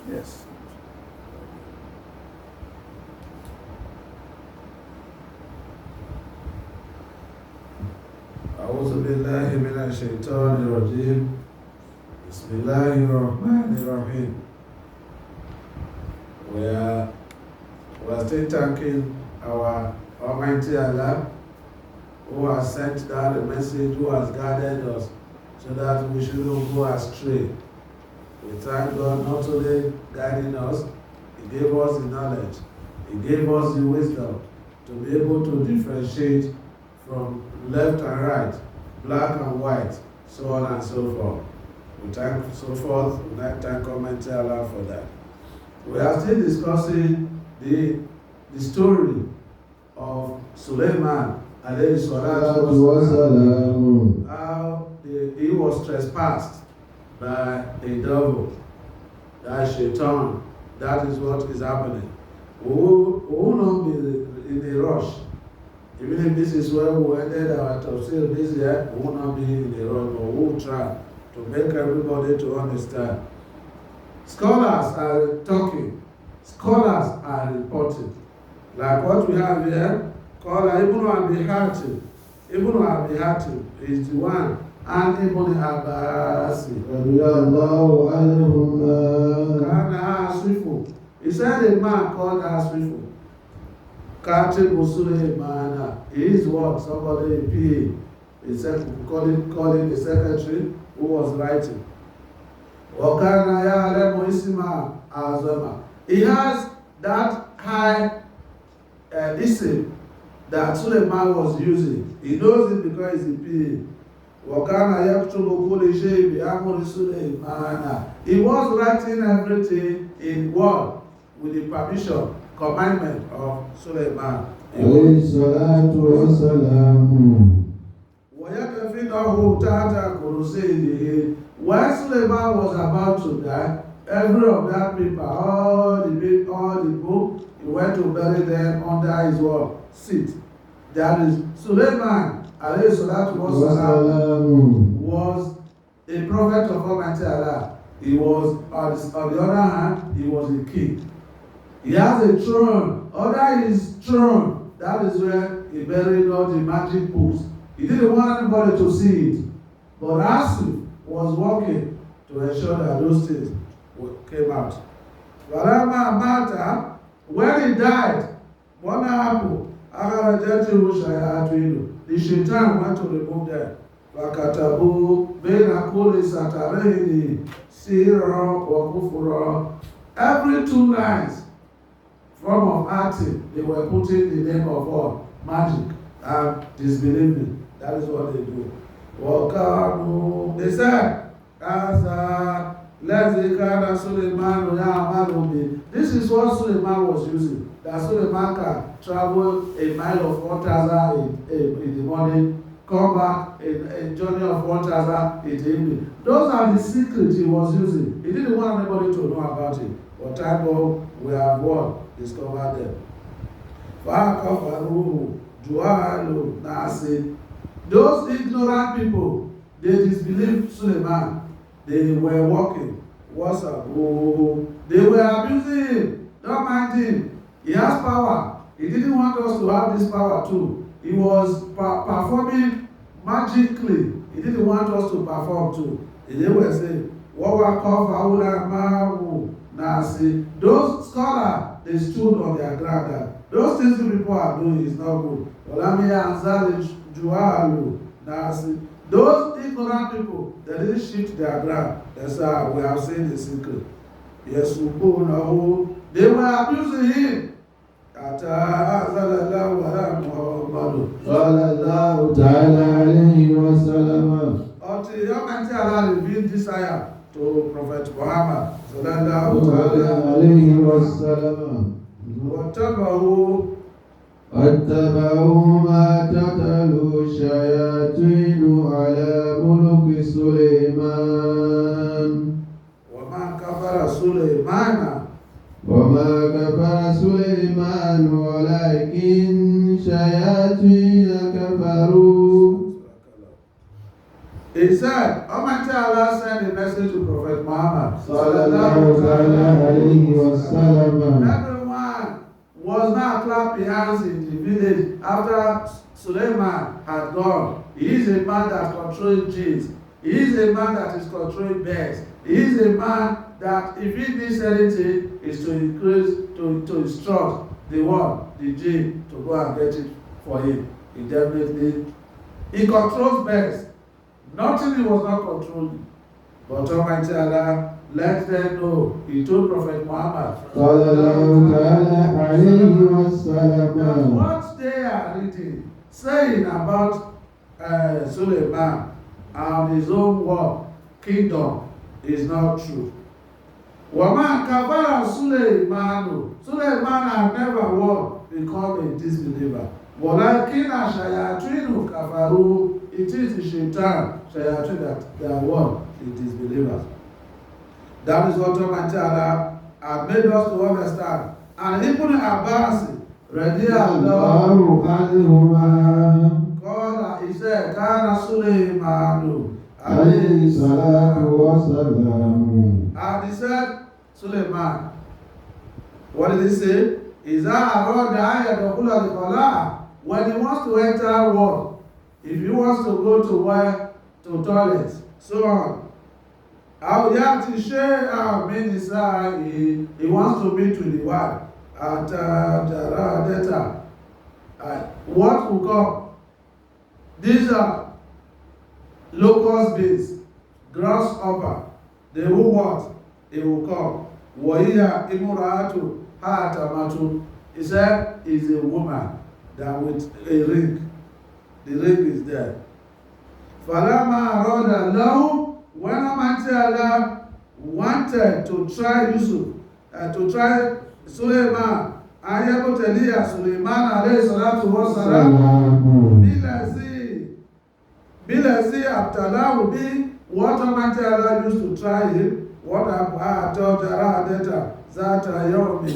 Yes. أعوذ بالله من الشيطان الرجيم بسم الله الرحمن الرحيم. We are still thanking our Almighty Allah who has sent down a message, who has guided us so that we shouldn't go astray. We thank God not only guiding us, He gave us the knowledge, He gave us the wisdom to be able to differentiate from left and right, black and white, so on and so forth. We thank so forth, we thank Almighty Allah for that. We are still discussing the story of Suleiman alayhi salatu wasalam, how he was trespassed by a devil, that shaitan. That is what is happening. We will not be in a rush. Even if this is where we ended our Tafseer this year, we will not be in a rush, but we will try to make everybody to understand. Scholars are talking, scholars are reporting. Like what we have here, called Ibn Abi Hatim. Ibn Abi Hatim is the one, and Ibn Abbas. He said a man called Asrifu. Katib Suleimana. He is what? Somebody, a PA. He said, calling the secretary who was writing. He has that high isim that Suleiman was using. He knows it because he's a PA. He was writing everything in word with the permission, commandment of Suleiman. When Suleiman was about to die, every of that paper, all the book, he went to bury them under his wall, seat. That is, Suleiman alayhi salatu was a prophet of Almighty Allah. He was, on the other hand, he was a king. He has a throne. Under his throne, that is where he buried all the magic books. He didn't want anybody to see it. But Asif was working to ensure that those things came out. When he died, what happened? The shaitan went to remove them. Every 2 lines, form of acting, they were putting the name of what? Magic and disbelieving. That is what they do. They said, this is what Suleiman was using. That Suleiman can travel a mile of 1,000 in the morning, come back a journey of 1,000 in the evening. Those are the secrets he was using. He didn't want anybody to know about it. But thank God we have discovered them. Those ignorant people, they disbelieved Suleiman. They were walking. What's up? They were abusing him. Don't mind him. He has power. He didn't want us to have this power too. He was performing magically. He didn't want us to perform too. And they were saying, those scholars, they stood on their ground. Those things the people are doing is not good. Those ignorant people, they didn't shift their ground. That's how we have seen the secret. Yes, they were abusing him. Until Almighty Allah revealed this ayah to Prophet Muhammad واتبعوا ما تتلو الشياطين على ملك سليمان وما كفر سليمان ولكن شياطين كفروا. He said, Almighty Allah sent a message to Prophet Muhammad. Everyone was now clapping hands in the village after Suleiman had gone. He is a man that controls jinns. He is a man that is controlling birds. He is a man that if he needs anything is to increase, to instruct the jinn to go and get it for him. He controls birds. Nothing he was not controlling. But Almighty Allah let them know. He told Prophet Muhammad that what they are reading, saying about Suleiman and his own work, kingdom, is not true. Waman kafara Suleimanu. Suleiman had never won become a disbeliever. Walakina shayatinu kafaru. It is the shaitan, shayatin, that they are won, the disbelievers. That is what Almighty Allah had made us to understand. And Ibn Abbas, radiyallahu anhuma, qala, he said, Kana Suleimanu alayhi salatu wa salam. And he said, Suleiman, what did he say? Is that around the ayat of Quranic, when he wants to enter war, if he wants to go to toilet, so on. He wants to meet with the wife at Jaradeta. What will come? These are locust bees, grasshopper. They will what? It will come. Wahiya imuratu hatamatu. He said, is a woman that with a ring. The ring is there. Falama aroda now, when Almighty Allah wanted to try Yusuf, to try Suleiman, Ayabu Telia Suleiman alayhi salatu wa salam, Bilazi Abdallah will be what Almighty Allah used to try him. What I told Jarada Zata Yomi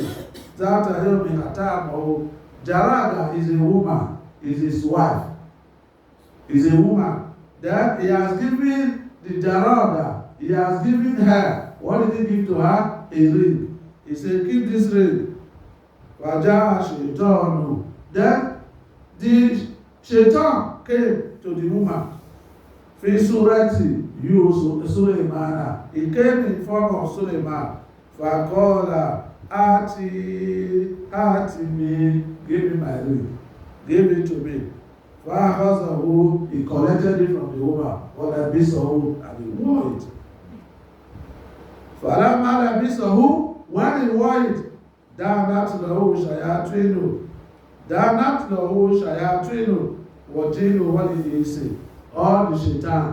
Hatamo. Jarada is a woman, is his wife. Is a woman. That he has given the Jarada, he has given her. What did he give to her? A ring. He said, keep this ring. Then the shaitan came to the woman. Fi surati Suleimana. He came in form of Suleiman. Fakola ati me, give me my ring. Give it to me. He collected it from the woman. And he wore it. When he wore it, Danat lahu shayatinu. What did he say? All the shaitan,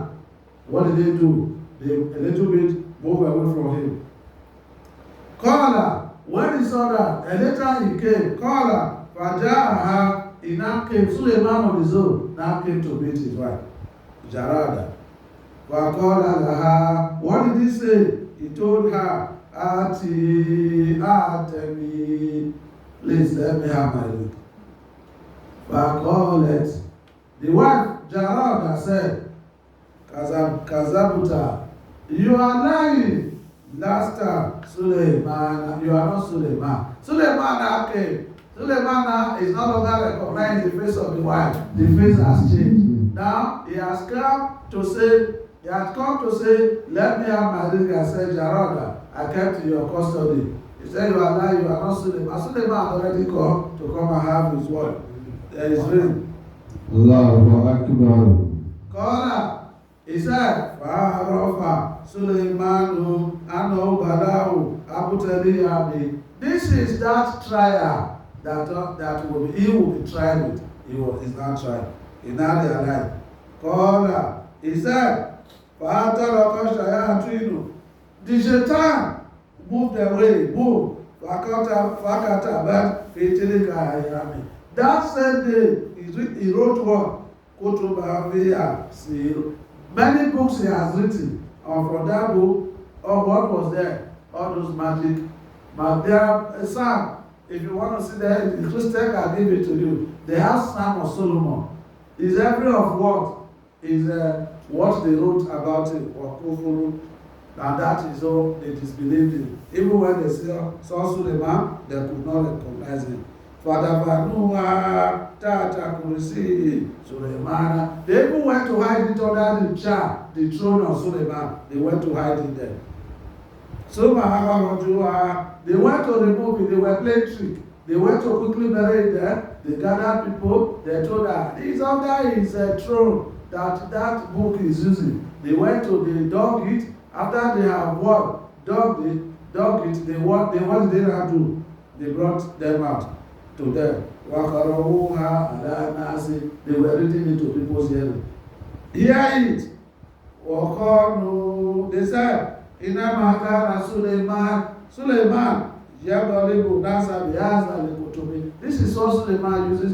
what did they do? They a little bit move away from him. Qala, when he saw that, a later he came. Qala, Fajaha, he now came. Suleiman on his own now came to meet his wife, Jarada. Faqala laha, what did he say? He told her, Atemi, please let me have my ring. Faqalat, the wife, Jarada, said, Kazabuta, you are lying. Last time, Suleiman, you are not Suleiman. Suleiman came. Suleiman is no longer recognized the face of the wife. The face has changed. Now, he has come to say, let me have my ring. I said, Jarada, I kept in your custody. He said, you are lying, you are not Suleiman. Suleiman already come to come and have his wife. There is ring. Allahu Akbar. Qala, he said, Fa'arafa Suleimanu Ano Balahu Abutaliyabi. This is that trial that will be, he will be tried with. He is not tried. He now realized. Qala, he said, Fa'ataraka Shayatinu. The shaitan moved away, moved. Fakata, but Fitilika Ayami. That same day, he wrote what? Many books he has written. From that book, what was there? All those magic. But there are some, if you want to see that, the Christian can give it to you. They have Psalm of Solomon. Is every of what? Is what they wrote about it. And that is all they disbelieved in. Even when they saw Suleiman, they could not recognize him. Fadabanuha Tata Kurisi Suleiman. They even went to hide it under the chair, the throne of Suleiman. They went to hide it there. So they went to remove it, they were playing trick. They went to quickly bury it there. They gathered people, they told her, it's under his throne that book is using. They went to, they dug it. After they have dug it, what did they now do? They brought them out to them. They were reading it to people's hearing. Hear it. They said, Suleiman, this is what Suleiman uses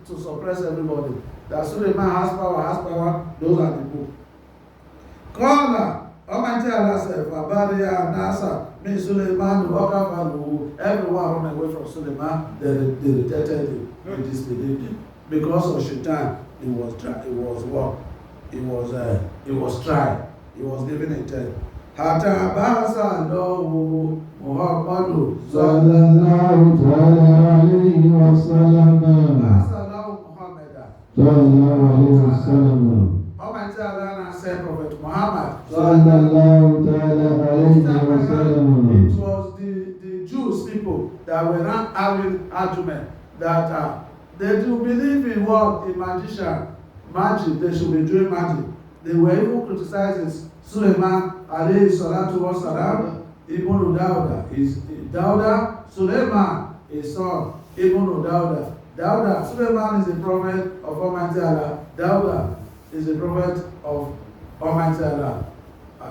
to suppress everybody. That Suleiman has power, those are the book. Almighty Allah said, Nasa, me Suleiman, everyone run away from Suleiman, they rejected him, they disbelieved him. Because of Shaitan, it was tried. He was given a test. Hatta basa Allahu Muhammadu sallallahu alayhi wa sallam. Basa Allahu Muhammadan sallallahu alayhi wa sallam. Almighty Allah said Prophet Muhammad sallallahu alayhi wa sallam. It was the Jews people that were not having argument that they do believe in what? In magic, they should be doing magic. They were even criticizing Suleiman alayhi salatu wa salam, Ibn Dawda. Dawda, Suleiman, his son, Ibn Dawda. Suleiman is a prophet of Almighty Allah. Dawda is a prophet of Almighty Allah.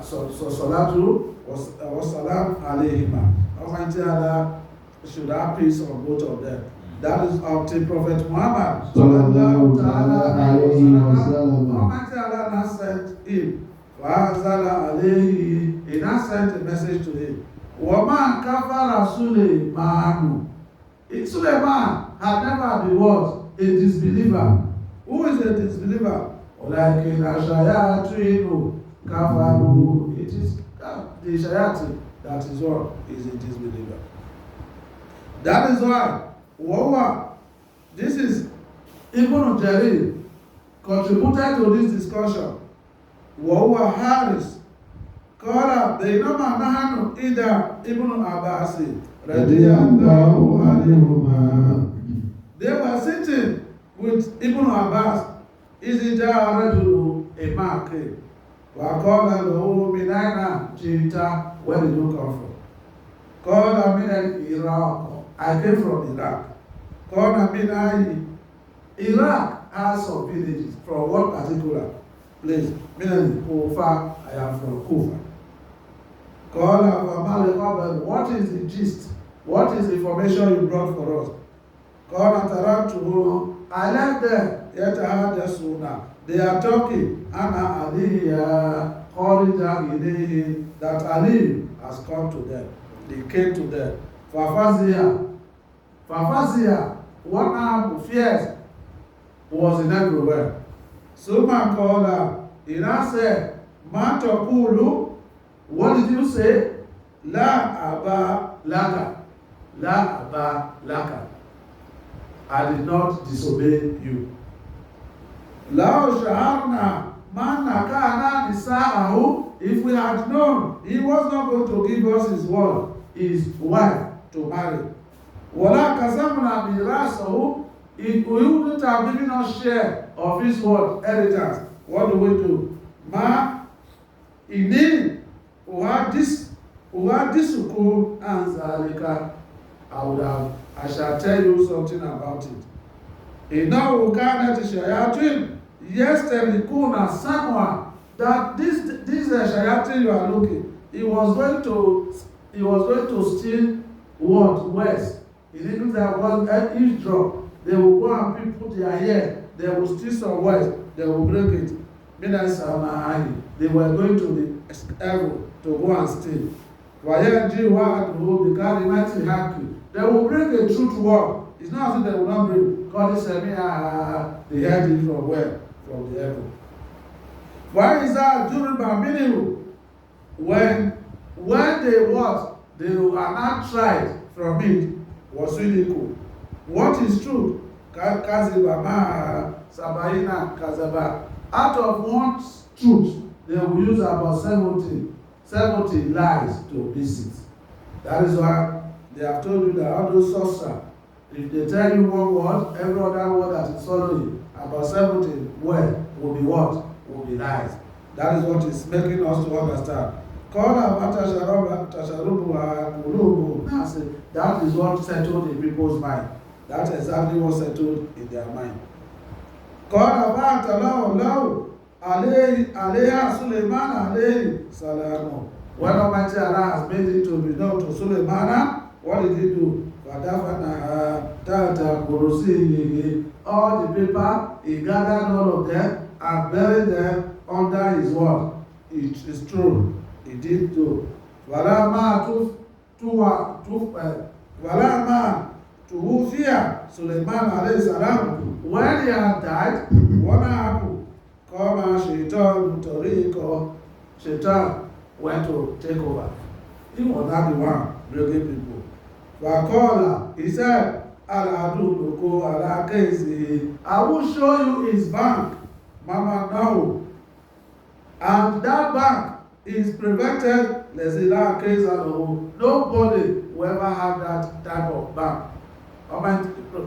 So salatu wa salam alayhima. Almighty Allah should have peace on both of them. That is of the Prophet Muhammad sallallahu alayhi wa sallam. Almighty Allah now sent him. He now sent a message to him. Waman kafara Suleiman. Suleiman had never been what? A disbeliever. Who is a disbeliever? Like in Ashayatu Kafaru. It is the Shayati that is what is a disbeliever. That is why this is Ibn Jarir contributed to this discussion. Wawa Haris Kala Bainama Nahanu Ida Ibn Abbas radiyallahu anhuma. They were sitting with Ibn Abbas. Izija Rajulu a man came. Wakola Lahu Minaina Jita. Where did you come from? Kola Minan Iraq. I came from Iraq. Kola Minai. Iraq has some villages. From what particular place? Minan Kufa. I am from Kufa. Kola Famali. What is the gist? What is the information you brought for us? Kola Tarantu. I left them. Yetahadasuna. They are talking. Anna Aliyah Kharija ilayhi, that Ali has come to them. They came to them. Fafazia, one arm of fears was in everywhere. Suma called he now said, Matakulu, what did you say? La Aba Laka. La Aba Laka. I did not disobey you. Lao Shaharna Manakana Nisa'ahu. If we had known he was not going to give us his word, his wife to marry. Wala Kazamna Mirasahu. If we wouldn't have given us share of his word, inheritance, what do? Ma Ini Uhadisuku and Zalika. I shall tell you something about it. Innahu kanat shayatin yastalikuna someone that this shayatin you are looking, he was going to steal what? West. He didn't have one each drop. They will go and put their hair. They will steal some west. They will break it. They were going to the heaven to go and steal. They will bring a truth word. It's not as if they will not bring. God is saying, they heard it from where? From the heaven. Why is that? when they what? They are not tried from it was really cool. What is truth? Kazibama, Sabaina, Kazaba. Out of one truth, they will use about 70 lies to miss it. That is why they have told you that all those sorcerers, if they tell you one word, every other word that is following, about 70 words will be what? Will be lies. That is what is making us to understand. That is what settled in people's mind. That's exactly what settled in their mind. When Almighty Allah has made it to be known to Suleimana, what did he do? All the paper, he gathered all of them and buried them under his word. It is true. He did do. Suleiman alayhi salam, when he had died, what happened? Shaitan went to take over. He was not the one bringing people. He said, I will show you his bank. Mama, no. And that bank is prevented. Nobody will ever have that type of bank.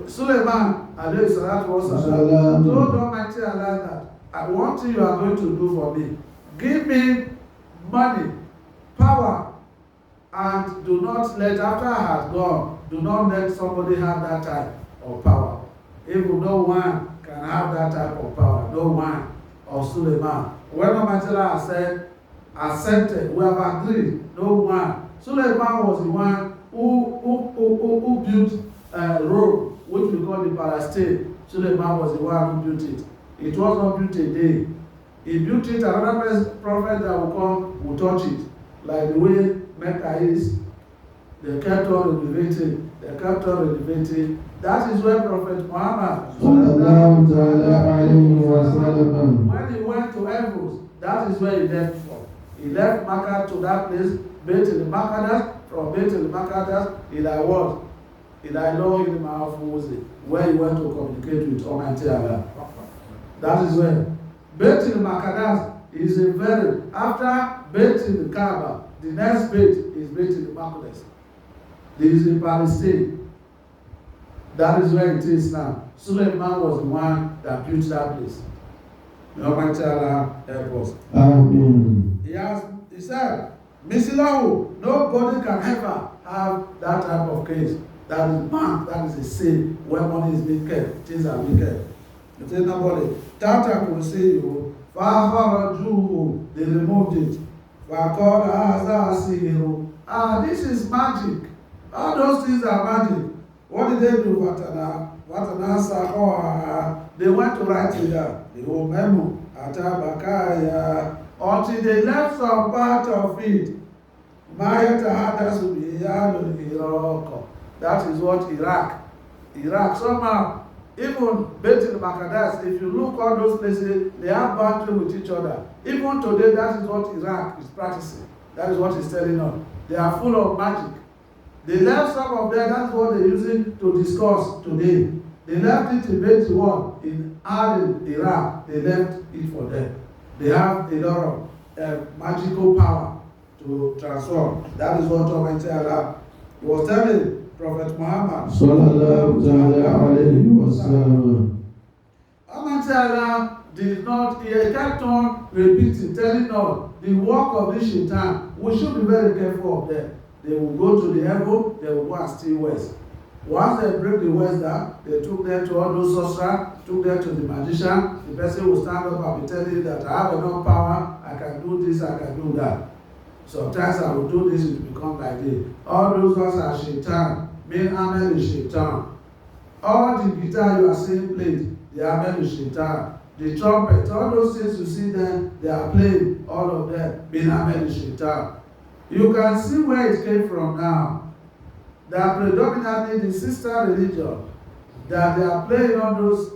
Suleiman alayhi salatu wasalam told Almighty Allah that I want you are going to do for me. Give me money, power, and do not let, after I had gone, do not let somebody have that type of power. Even no one can have that type of power. No one of Suleiman. When Almighty Allah said, accepted, we have agreed, no one. Suleiman was the one who built Rome, which we call the Palestine. Suleiman was the one who built it. It was not built a day. He built it, another prophet that will come will touch it. Like the way Mecca is, they kept on renovating, That is where Prophet Muhammad, when he went to heavens, that is where he left from. He left Makkah to that place, Beit al-Maqdis. From Beit al-Maqdis, where he went to communicate with Almighty Allah. That is where. Beit al-Maqdis is a very, after Beit al-Kaaba, the next Beit is Beit al-Maqdis. This is in Palestine. That is where it is now. Suleiman was the one that built that place. Almighty Allah help us. Amen. He said, Misilahu, nobody can ever have that type of case. That is bank, that is a sin, where money is being kept, things are being kept. You say nobody. Tata could say you, Faharaju, they removed it. This is magic. All those things are magic. What did they do? They went to write it down. The whole memo. Until they left some part of it. That is what Iraq, somehow, even Beit al-Maqdis, if you look all those places, they have boundary with each other. Even today, that is what Iraq is practicing. That is what he's telling us. They are full of magic. They left some of them, that's what they're using to discuss today. They left it in Beit al in Aden, Iraq. They left it for them. They have a lot of magical power to transform. That is what Almighty Allah was telling Prophet Muhammad. Almighty Allah did not, he kept on repeating, telling us the work of this shaitan. We should be very careful of them. They will go to the heaven, they will go and steal west. Once they bring the west down, they took them to all those sorcerers, took them to the magician. The person will stand up and be telling you that I have enough power, I can do this, I can do that. Sometimes I will do this, it will become like this. All those ones are shaitan. Main Amel is shaitan. All the guitar you are seeing played, the Amel is shaitan. The trumpet, all those things you see them, they are playing, all of them, main Amel is shaitan. You can see where it came from now. That predominantly the sister religion, that they are playing on those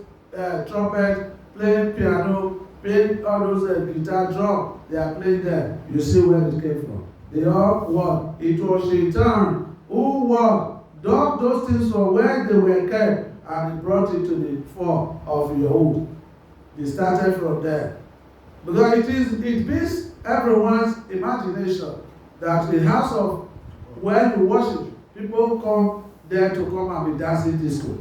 trumpet, playing piano, playing all those guitar drum, they are playing there. You see where it came from. They all what? It was Shaitan who dug those things from where they were kept and he brought it to the fore of your hood. They started from there. Because it beats everyone's imagination that the house of where you worship, people come there to come and be dancing disco.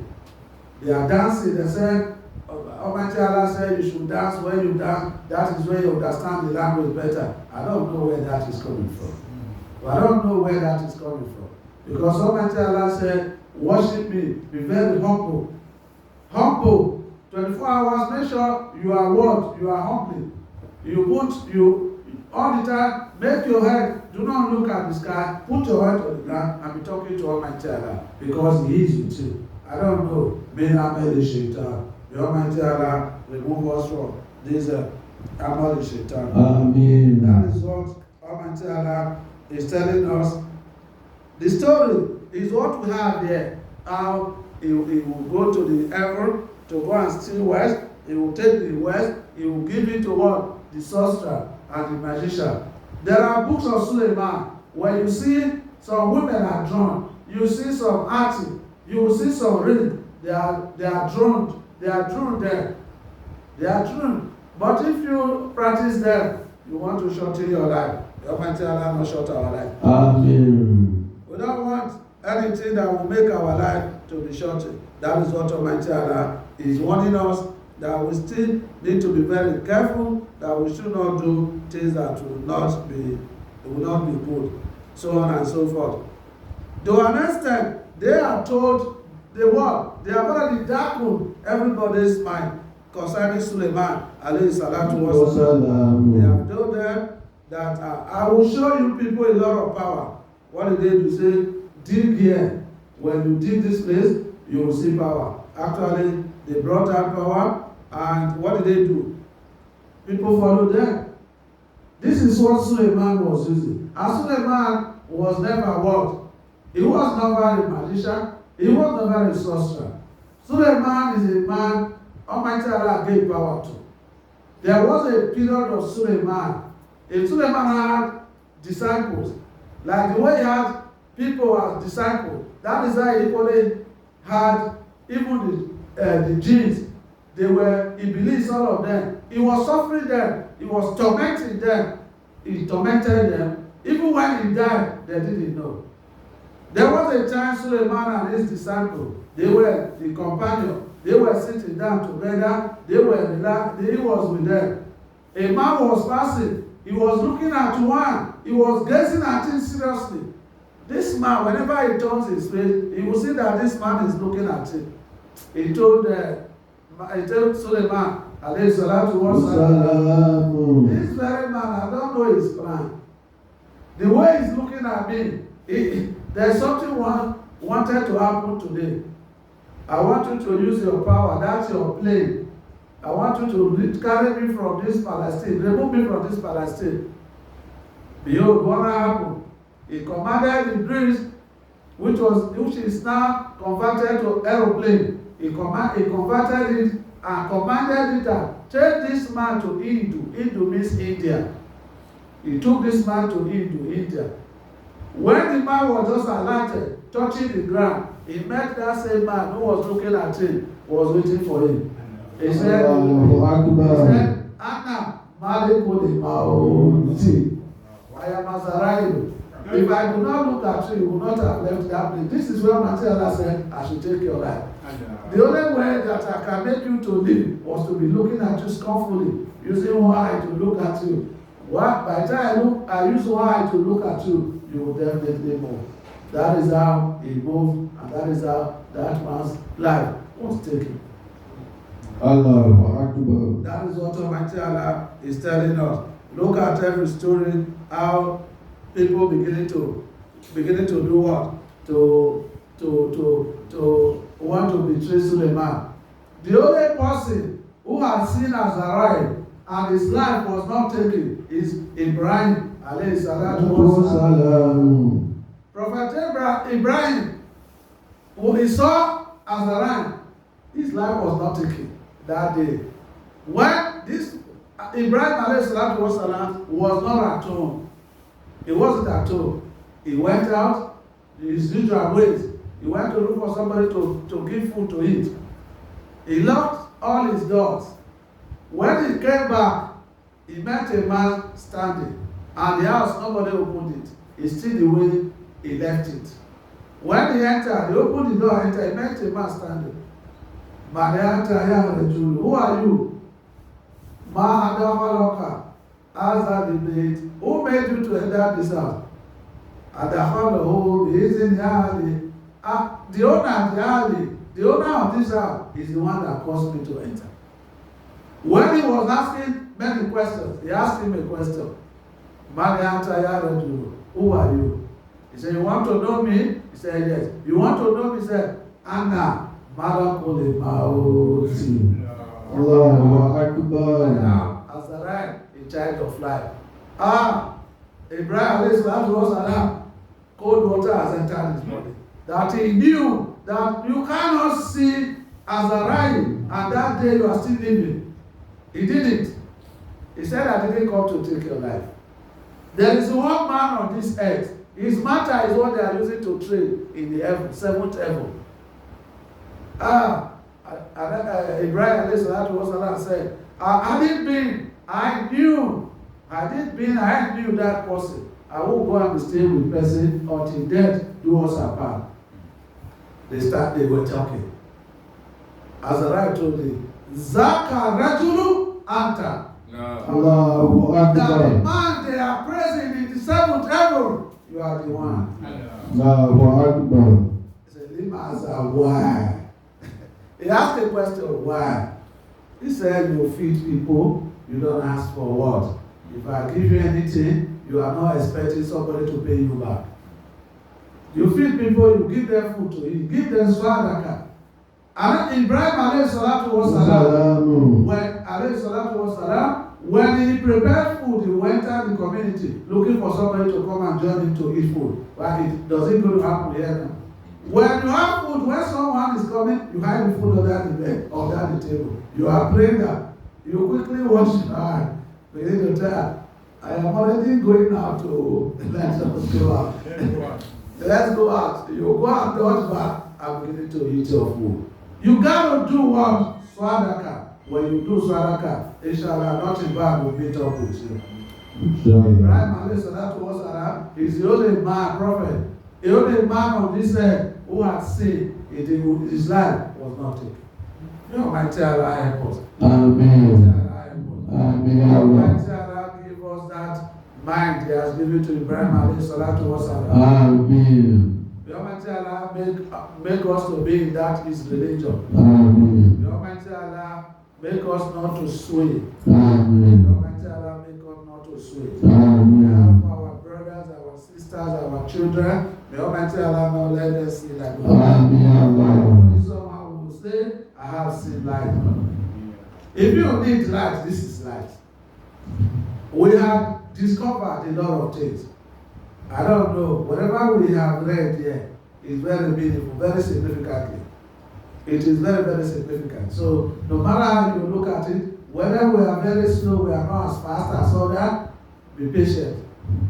They are dancing, they say, Almighty Allah said you should dance. When you dance, that is where you understand the language better. I don't know where that is coming from. I don't know where that is coming from. Because Almighty Allah said, worship me, be very humble. Humble. 24 hours, make sure you are what? You are humble. All the time, make your head, do not look at the sky, put your head on the ground and be talking to Almighty Allah. Because He is with you. I don't know. May I made the shaitan. The Almighty Allah remove us from this Amal Shaitan. Amen. That is what Almighty Allah is telling us. The story is what we have there. How he will go to the heaven to go and steal west. He will take the west. He will give it to what? The sorcerer and the magician. There are books of Suleiman where you see some women are drawn. You see some artists. You will see some ring. They are drawn. They are drawn there. They are drawn. But if you practice them, you want to shorten your life. The Almighty Allah not short our life. Amen. We don't want anything that will make our life to be shortened. That is what Almighty Allah is warning us, that we still need to be very careful, that we should not do things that will not be good, so on and so forth. To an extent, they are told the word. They have already darkened everybody's mind concerning Suleiman alayhi salatu wasalam. They have told them that I will show you people a lot of power. What did they do? Say, dig here. When you dig this place, you will see power. Actually, they brought out power, and what did they do? People followed them. This is what Suleiman was using. And Suleiman was never what? He was never a magician. He was never a sorcerer. Suleiman is a man Almighty Allah gave power to. There was a period of Suleiman. If Suleiman had disciples, like the way he had people as disciples, that is why he equally had even the jinns. They were Iblis, all of them. He was suffering them. He was tormenting them. He tormented them. Even when he died, they didn't know. There was a time Suleiman and his disciples, they were the companion. They were sitting down together. They were relaxed. He was with them. A man was passing. He was looking at one. He was gazing at him seriously. This man, whenever he turns his face, he will see that this man is looking at him. He told Suleiman, alayhi salatu wasalam, this very man, I don't know his plan. The way he's looking at me, there's something wanted to happen today. I want you to use your power. That's your plane. I want you to carry me from this Palestine. Remove me from this Palestine. Behold, what happened? He commanded the breeze, which is now converted to aeroplane. He converted it and commanded it that take this man to Hindu. Hindu means India. He took this man to Hindu, India. When the man was just alighted, touching the ground, he met that same man who was looking at him, was waiting for him. He said, Anna, Malikuli Maoti. I am Azariah. If I do not look at you, you will not have left that place. This is where Allah said, I should take your life. The only way that I can make you to live was to be looking at you scornfully, using one eye to look at you. By the time I use one eye to look at you, you will definitely move. That is how he moved, and that is how that man's life was taken. Allahu Akbar. That is what Almighty Allah is telling us. Look at every story, how people beginning to do what? To want to betray Suleiman. The only person who had seen Azariah and his life was not taken is Ibrahim alayhi salatu wasalam. Prophet Ibrahim, when he saw Azariah, his life was not taken that day. When this Ibrahim alayhi salatu wasalam was not at home. He wasn't at home. He went out his usual ways. He went to look for somebody to give food to eat. He locked all his doors. When he came back, he met a man standing. And the house, nobody opened it. It's still the way he left it. When he entered, he opened the door, entered, he met a man standing. Who are you? Asked that debate, who made you to enter this house? And the fellow is in the alley. The owner of the alley, the owner of this house is the one that caused me to enter. When he was asking many questions, he asked him a question. Who are you? He said, you want to know me? He said, yes. You want to know me? He said, Anna, Malakule Maoti. Allahu Akbar. Azariah, a child of life. Ibrahim was cold water has entered his body. That he knew that you cannot see Azariah and that day you are still living. He did it. He said, I didn't come to take your life. There is one man on this earth. His matter is what they are using to trade in the heaven, seventh heaven. Ibrahim said, I knew that person. I won't go and stay with person until death do us apart. They were talking. Azariah told him, Zaka Rajulu Anta. Allahu That the Akbar. man they are praising in the seventh heaven, you are the one. Allahu Akbar. He said, Limaza, why? He asked a question, why? He said, you feed people, you don't ask for what? If I give you anything, you are not expecting somebody to pay you back. You feed people, you give them food to eat, give them swadaka. And Ibrahim alayhi salatu wasalam, when he prepared food, he went out in the community looking for somebody to come and join him to eat food. But it doesn't going to happen here now. When you have food, when someone is coming, you hide the food under the bed, under the table. You are praying that. You quickly wash your hand. Begin to tell, I am already going out to let's go out. Let's go out. You go out, dodge back, I'm beginning to eat your food. You got to do what? Swadaka. When you do swadaka, inshallah, nothing bad will meet up with you. Ibrahim alayhi salatu wasalam is the only man, prophet, the only man on this earth who had seen his life was not taken. You Almighty Allah help us. Amen. Amen. Almighty Allah give us that mind He has given to Ibrahim alayhi salatu wasalam. Amen. Almighty Allah make us to be in that His religion. Amen. Almighty Allah make us not to sway. Amen. Almighty Allah make us not to sway. Amen. Our brothers, our sisters, our children, may Almighty Allah not let us see like that. Amen. Someone will say, I have seen light. If you need light, this is light. We have discovered a lot of things. I don't know, whatever we have read here is very meaningful, very significantly. It is very, very significant. So, no matter how you look at it, whether we are very slow, we are not as fast as others, be patient.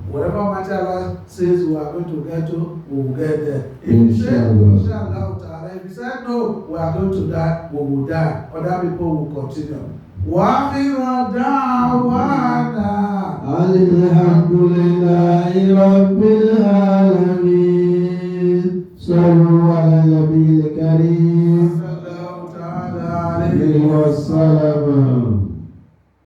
Whatever material says we are going to get to, we will get there. If you say, Inshallah, if you say no, we are going to die, we will die. Other people will continue. وَآخِرَ دَعْوَانَا Alhamdulillahi Rabbil Alameen. Sallu ala Nabiyil Kareem. Sallallahu ta'ala Alayhi wa sallam.